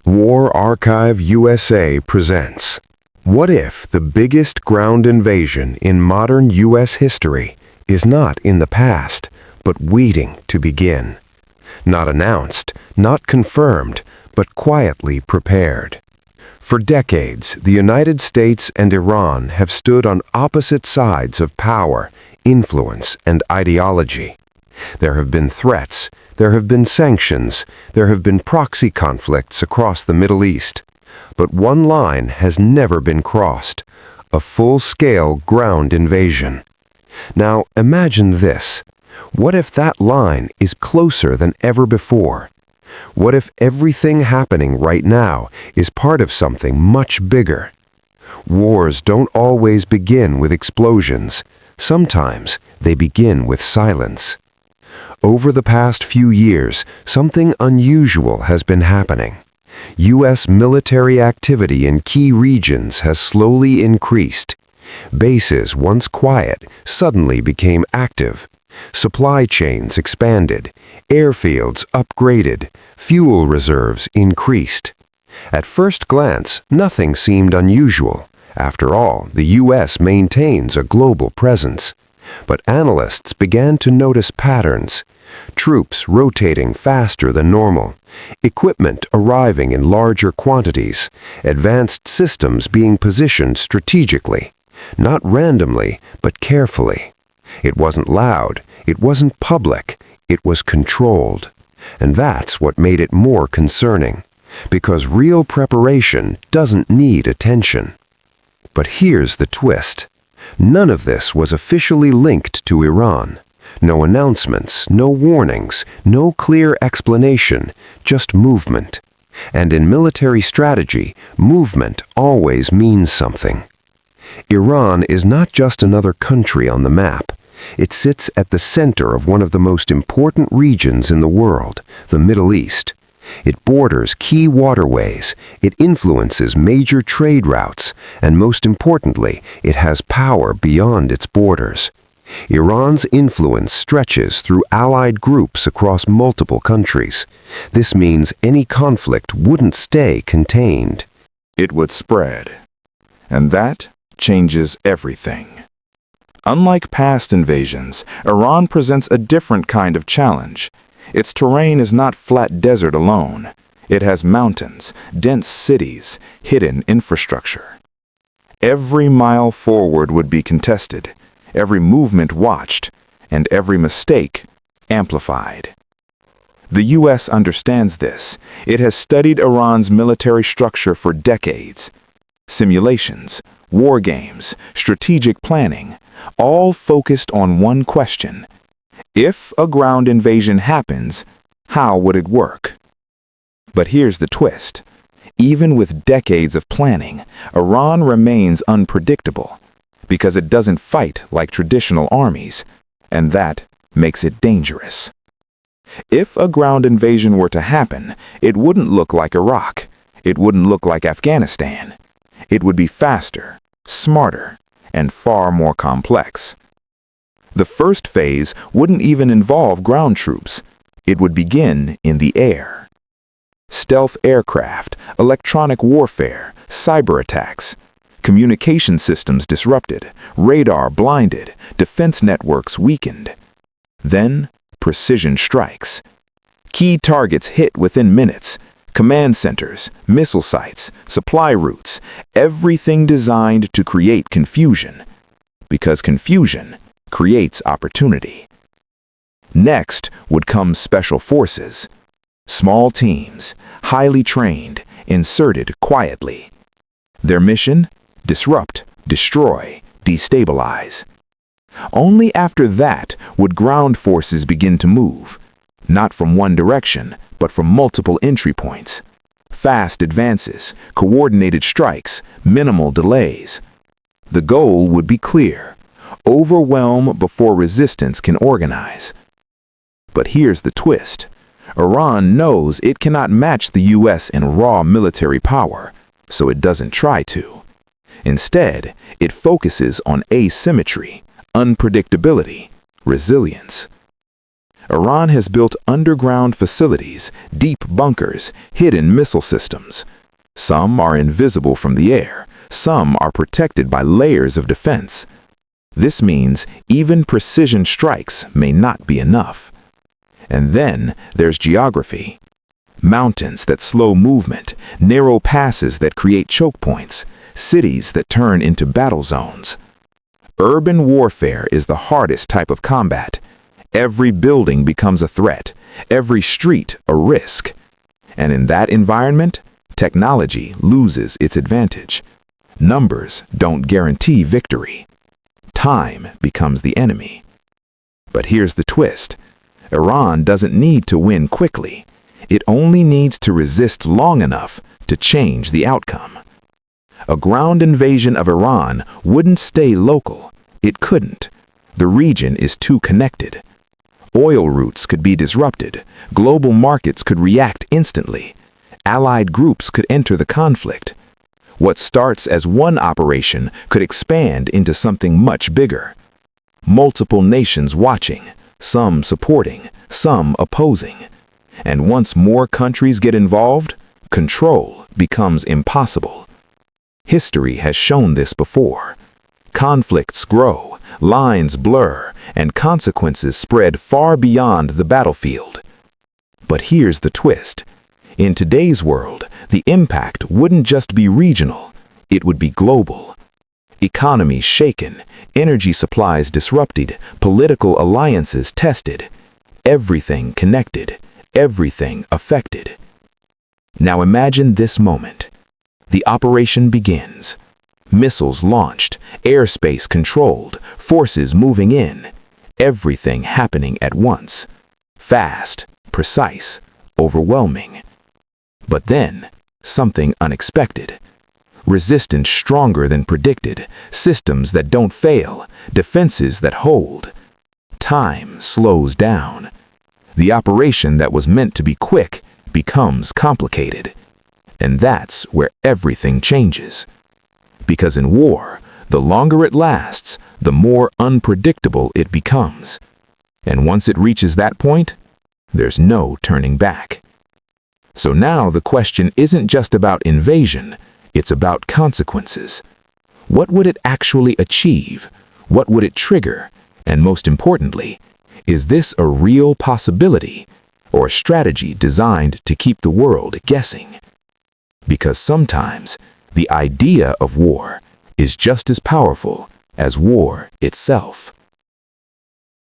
War Archive USA presents What If the Biggest Ground Invasion in Modern U.S. History is not in the past, but waiting to begin? Not announced, not confirmed, but quietly prepared. For decades, the United States and Iran have stood on opposite sides of power, influence, and ideology. There have been threats, there have been sanctions, there have been proxy conflicts across the Middle East. But one line has never been crossed: a full-scale ground invasion. Now imagine this. What if that line is closer than ever before? What if everything happening right now is part of something much bigger? Wars don't always begin with explosions. Sometimes they begin with silence. Over the past few years, something unusual has been happening. U.S. military activity in key regions has slowly increased. Bases once quiet suddenly became active. Supply chains expanded, airfields upgraded, fuel reserves increased. At first glance, nothing seemed unusual. After all, the U.S. maintains a global presence. But analysts began to notice patterns. Troops rotating faster than normal, equipment arriving in larger quantities, advanced systems being positioned strategically, not randomly, but carefully. It wasn't loud, it wasn't public, it was controlled. And that's what made it more concerning, because real preparation doesn't need attention. But here's the twist. None of this was officially linked to Iran. No announcements, no warnings, no clear explanation, just movement. And in military strategy, movement always means something. Iran is not just another country on the map. It sits at the center of one of the most important regions in the world, the Middle East. It borders key waterways, it influences major trade routes, and most importantly, it has power beyond its borders. Iran's influence stretches through allied groups across multiple countries. This means any conflict wouldn't stay contained. It would spread. And that changes everything. Unlike past invasions, Iran presents a different kind of challenge. Its terrain is not flat desert alone. It has mountains, dense cities, hidden infrastructure. Every mile forward would be contested, every movement watched, and every mistake amplified. The U.S. understands this. It has studied Iran's military structure for decades. Simulations, war games, strategic planning, all focused on one question. If a ground invasion happens, how would it work? But here's the twist. Even with decades of planning, Iran remains unpredictable because it doesn't fight like traditional armies, and that makes it dangerous. If a ground invasion were to happen, it wouldn't look like Iraq. It wouldn't look like Afghanistan. It would be faster, smarter, and far more complex. The first phase wouldn't even involve ground troops. It would begin in the air. Stealth aircraft, electronic warfare, cyber attacks, communication systems disrupted, radar blinded, defense networks weakened. Then, precision strikes. Key targets hit within minutes. Command centers, missile sites, supply routes, everything designed to create confusion. Because confusion creates opportunity. Next would come special forces. Small teams, highly trained, inserted quietly. Their mission? Disrupt, destroy, destabilize. Only after that would ground forces begin to move, not from one direction, but from multiple entry points. Fast advances, coordinated strikes, minimal delays. The goal would be clear: overwhelm before resistance can organize. But here's the twist. Iran knows it cannot match the U.S. in raw military power, so it doesn't try to. Instead, it focuses on asymmetry, unpredictability, resilience. Iran has built underground facilities, deep bunkers, hidden missile systems. Some are invisible from the air, some are protected by layers of defense. This means even precision strikes may not be enough. And then there's geography. Mountains that slow movement, narrow passes that create choke points, cities that turn into battle zones. Urban warfare is the hardest type of combat. Every building becomes a threat, every street a risk. And in that environment, technology loses its advantage. Numbers don't guarantee victory. Time becomes the enemy. But here's the twist. Iran doesn't need to win quickly. It only needs to resist long enough to change the outcome. A ground invasion of Iran wouldn't stay local. It couldn't. The region is too connected. Oil routes could be disrupted. Global markets could react instantly. Allied groups could enter the conflict. What starts as one operation could expand into something much bigger. Multiple nations watching, some supporting, some opposing. And once more countries get involved, control becomes impossible. History has shown this before. Conflicts grow, lines blur, and consequences spread far beyond the battlefield. But here's the twist. In today's world, the impact wouldn't just be regional, it would be global. Economies shaken, energy supplies disrupted, political alliances tested. Everything connected, everything affected. Now imagine this moment. The operation begins. Missiles launched, airspace controlled, forces moving in. Everything happening at once. Fast, precise, overwhelming. But then, something unexpected. Resistance stronger than predicted, systems that don't fail, defenses that hold. Time slows down. The operation that was meant to be quick becomes complicated. And that's where everything changes. Because in war, the longer it lasts, the more unpredictable it becomes. And once it reaches that point, there's no turning back. So now the question isn't just about invasion, it's about consequences. What would it actually achieve? What would it trigger? And most importantly, is this a real possibility or a strategy designed to keep the world guessing? Because sometimes the idea of war is just as powerful as war itself.